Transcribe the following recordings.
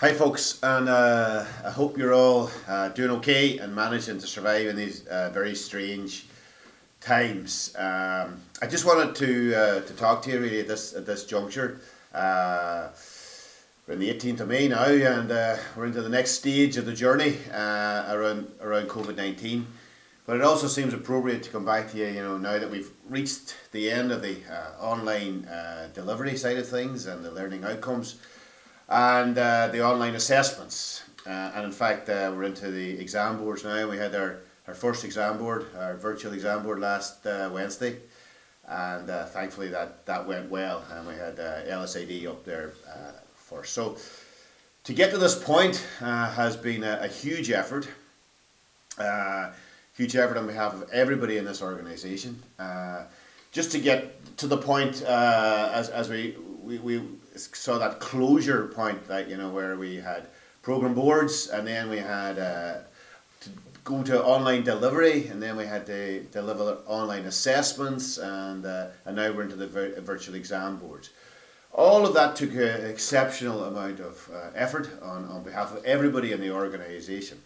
Hi folks, and I hope you're all doing okay and managing to survive in these very strange times. I just wanted to talk to you really at this juncture. We're in the 18th of May now, and we're into the next stage of the journey around COVID-19. But it also seems appropriate to come back to you, now that we've reached the end of the online delivery side of things and the learning outcomes and the online assessments. And in fact, we're into the exam boards now. We had our first exam board, our virtual exam board last Wednesday, and thankfully that went well, and we had LSID up there first. So to get to this point has been a huge effort. Huge effort on behalf of everybody in this organisation. Just to get to the point as we saw that closure point, that where we had program boards, and then we had to go to online delivery, and then we had to deliver online assessments, and now we're into the virtual exam boards. All of that took an exceptional amount of effort on behalf of everybody in the organisation,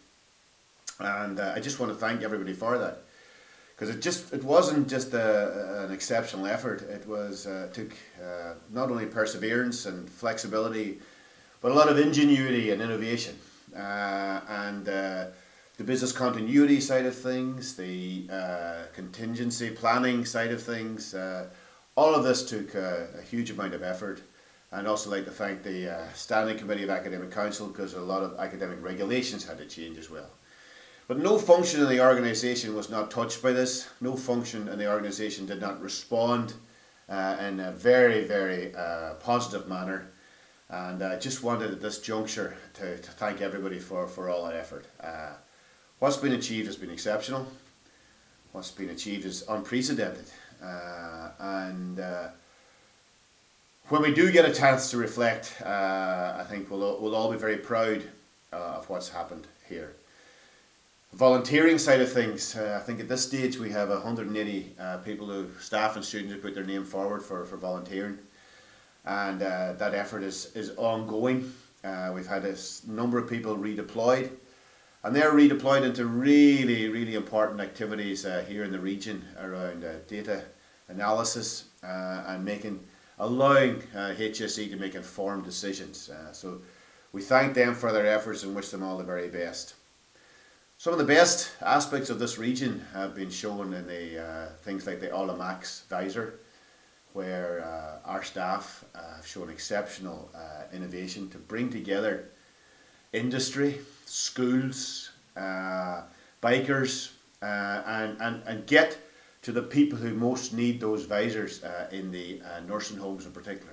and I just want to thank everybody for that. Because it wasn't just an exceptional effort. It was took not only perseverance and flexibility, but a lot of ingenuity and innovation, and the business continuity side of things, the contingency planning side of things. All of this took a huge amount of effort. And also like to thank the Standing Committee of Academic Council, because a lot of academic regulations had to change as well. But no function in the organisation was not touched by this. No function in the organisation did not respond in a very, very positive manner. And I just wanted at this juncture to thank everybody for all that effort. What's been achieved has been exceptional. What's been achieved is unprecedented. And when we do get a chance to reflect, I think we'll all be very proud of what's happened here. Volunteering side of things, I think at this stage we have 180 people, staff and students, who put their name forward for volunteering, and that effort is ongoing. We've had a number of people redeployed, and they're redeployed into really, really important activities here in the region around data analysis and allowing HSE to make informed decisions. So we thank them for their efforts and wish them all the very best. Some of the best aspects of this region have been shown in the things like the Max Visor, where our staff have shown exceptional innovation to bring together industry, schools, bikers, and get to the people who most need those visors in the nursing homes in particular.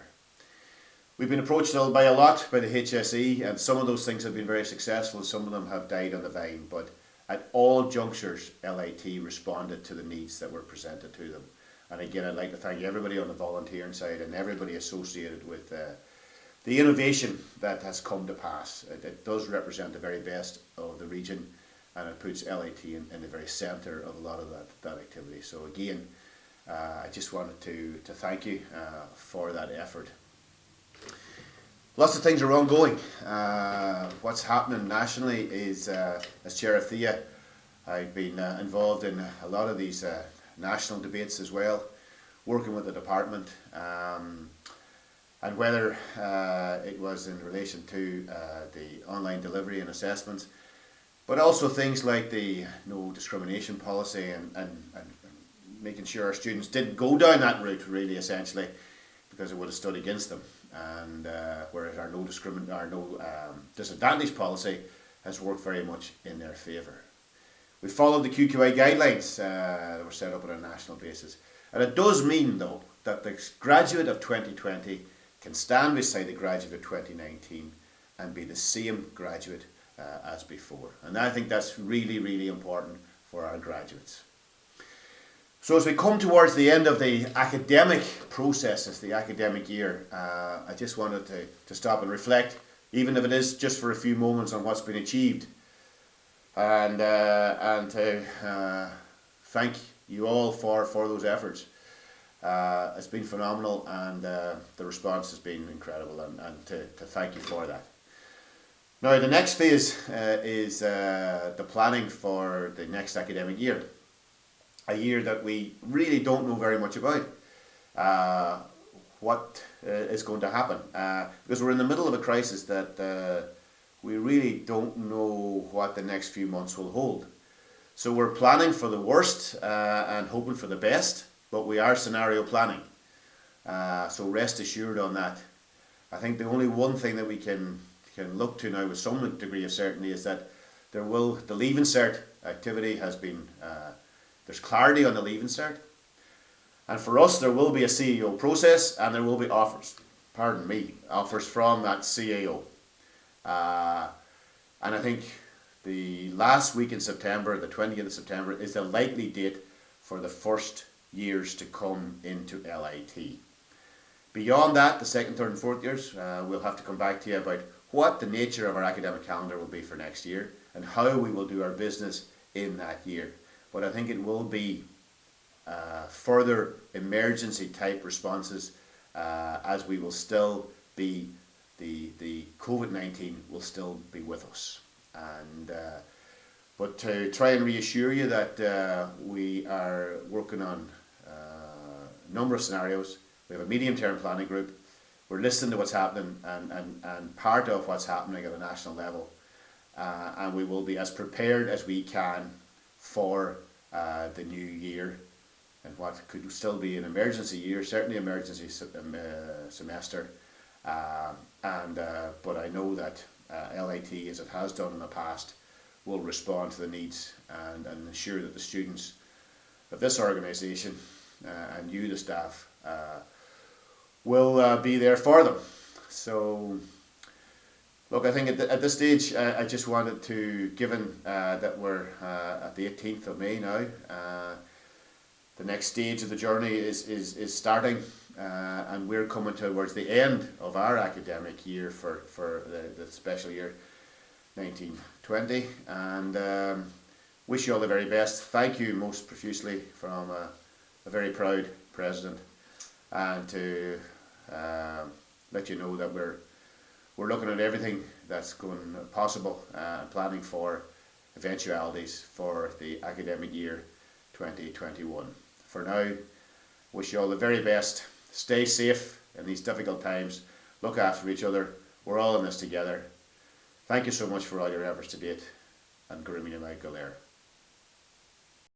We've been approached by a lot by the HSE, and some of those things have been very successful. Some of them have died on the vine, but at all junctures, LIT responded to the needs that were presented to them. And again, I'd like to thank everybody on the volunteering side and everybody associated with the innovation that has come to pass. It does represent the very best of the region, and it puts LIT in the very centre of a lot of that activity. So again, I just wanted to thank you for that effort. Lots of things are ongoing. What's happening nationally is, as Chair of THEA, I've been involved in a lot of these national debates as well, working with the department, and whether it was in relation to the online delivery and assessments, but also things like the no discrimination policy and making sure our students didn't go down that route, really, essentially, because it would have stood against them. And whereas our no disadvantage policy has worked very much in their favour. We followed the QQI guidelines that were set up on a national basis. And it does mean, though, that the graduate of 2020 can stand beside the graduate of 2019 and be the same graduate as before. And I think that's really, really important for our graduates. So as we come towards the end of the academic processes, the academic year, I just wanted to stop and reflect, even if it is just for a few moments, on what's been achieved. And to thank you all for those efforts. It's been phenomenal, and the response has been incredible, and to thank you for that. Now, the next phase is the planning for the next academic year, a year that we really don't know very much about. What is going to happen? Because we're in the middle of a crisis that we really don't know what the next few months will hold. So we're planning for the worst and hoping for the best, but we are scenario planning. So rest assured on that. I think the only one thing that we can look to now with some degree of certainty is that the Leaving Cert activity has been, there's clarity on the Leaving Cert. And for us, there will be a CEO process and there will be offers from that CAO. And I think the last week in September, the 20th of September, is the likely date for the first years to come into LIT. Beyond that, the second, third and fourth years, we'll have to come back to you about what the nature of our academic calendar will be for next year and how we will do our business in that year. But I think it will be further emergency type responses as we will still be, the COVID-19 will still be with us. And but to try and reassure you that we are working on a number of scenarios. We have a medium-term planning group. We're listening to what's happening and part of what's happening at a national level. And we will be as prepared as we can for the new year and what could still be an emergency year, certainly emergency semester. But I know that LIT, as it has done in the past, will respond to the needs and ensure that the students of this organisation and you, the staff, will be there for them. So, look, I think at this stage, I just wanted to, given that we're at the 18th of May now, the next stage of the journey is starting, and we're coming towards the end of our academic year for the special year 1920, and wish you all the very best. Thank you most profusely from a very proud president, and to let you know that we're looking at everything that's going possible, planning for eventualities for the academic year 2021. For now, wish you all the very best. Stay safe in these difficult times. Look after each other. We're all in this together. Thank you so much for all your efforts to date, and Gurumi Michael there.